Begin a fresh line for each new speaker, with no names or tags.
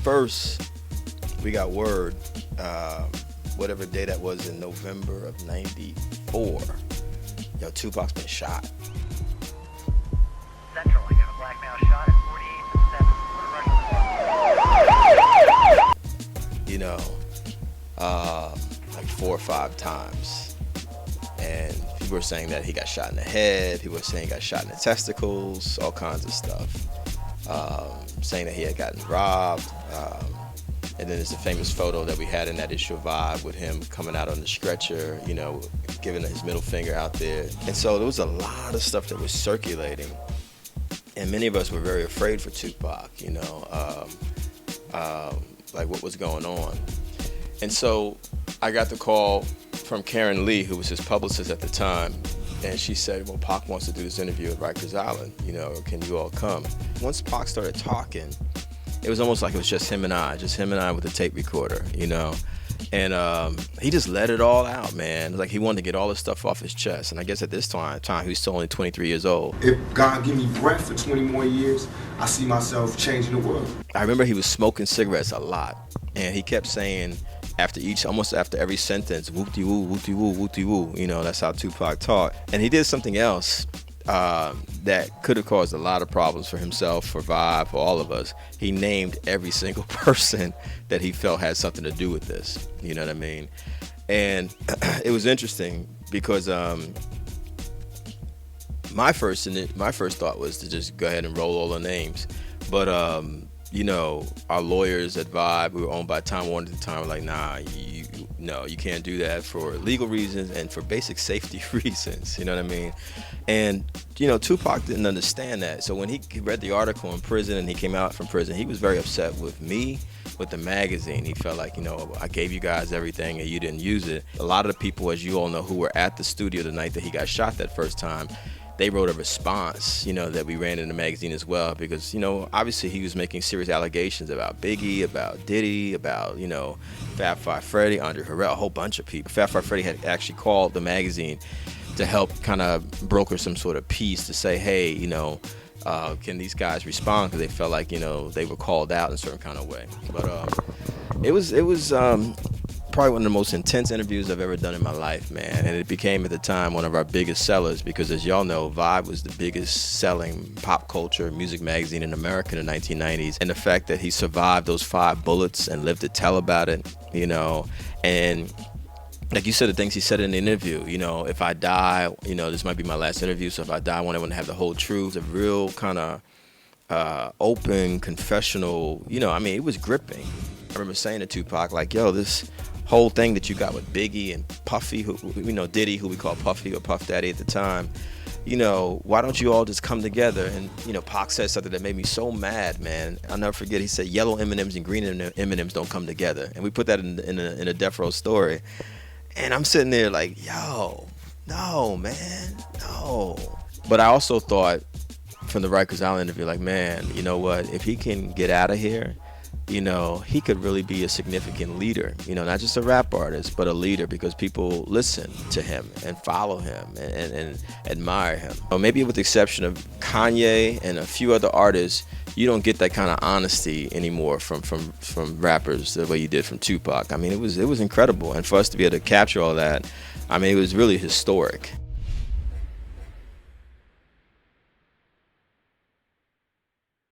first we got word, whatever day that was in November of '94, yo, Tupac's been shot.
Central, I got a black male shot at 48 and 7.
You know, like 4 or 5 times. And people were saying that he got shot in the head, people were saying he got shot in the testicles, all kinds of stuff. Saying that he had gotten robbed. And then there's a famous photo that we had in that issue of Vibe with him coming out on the stretcher, you know, giving his middle finger out there. And so there was a lot of stuff that was circulating. And many of us were very afraid for Tupac, you know, like what was going on. And so I got the call from Karen Lee, who was his publicist at the time, and she said, well, Pac wants to do this interview at Rikers Island, you know, can you all come? Once Pac started talking, it was almost like it was just him and I with a tape recorder, you know? And he just let it all out, man. Like he wanted to get all this stuff off his chest. And I guess at this time he was still only 23 years old.
If God give me breath for 20 more years, I see myself changing the world.
I remember he was smoking cigarettes a lot. And he kept saying almost after every sentence, whoop-de-woo, whoop-de-woo, whoop-de-woo. You know, that's how Tupac talked. And he did something else that could have caused a lot of problems for himself, for Vibe, for all of us. He named every single person that he felt had something to do with this. You know what I mean? And it was interesting because my first thought was to just go ahead and roll all the names. But you know, our lawyers at Vibe, we were owned by Time Warner at the time, were like, nah, you can't do that for legal reasons and for basic safety reasons, you know what I mean? And, you know, Tupac didn't understand that. So when he read the article in prison and he came out from prison, he was very upset with me, with the magazine. He felt like, you know, I gave you guys everything and you didn't use it. A lot of the people, as you all know, who were at the studio the night that he got shot that first time, they wrote a response, you know, that we ran in the magazine as well, because, you know, obviously he was making serious allegations about Biggie, about Diddy, about, you know, Fab Five Freddy, Andre Harrell, a whole bunch of people. Fab Five Freddy had actually called the magazine to help kind of broker some sort of peace to say, hey, you know, can these guys respond? Because they felt like, you know, they were called out in a certain kind of way. But it was probably one of the most intense interviews I've ever done in my life, man. And it became at the time one of our biggest sellers because, as y'all know, Vibe was the biggest selling pop culture music magazine in America in the 1990s. And the fact that he survived those 5 bullets and lived to tell about it, you know, and like you said, the things he said in the interview, you know, if I die, you know, this might be my last interview, so if I die, I want everyone to have the whole truth. A real kind of open, confessional, you know, I mean, it was gripping. I remember saying to Tupac, like, yo, this whole thing that you got with Biggie and Puffy, who, you know, Diddy, who we call Puffy or Puff Daddy at the time, you know, why don't you all just come together? And, you know, Pac said something that made me so mad, man. I'll never forget. He said, yellow M&Ms and green M&Ms don't come together. And we put that in a Death Row story. And I'm sitting there like, yo, no, man, no. But I also thought from the Rikers Island interview, like, man, you know what? If he can get out of here, you know, he could really be a significant leader, you know, not just a rap artist, but a leader, because people listen to him and follow him and admire him. Or maybe with the exception of Kanye and a few other artists, you don't get that kind of honesty anymore from rappers the way you did from Tupac. I mean, it was incredible. And for us to be able to capture all that, I mean, it was really historic.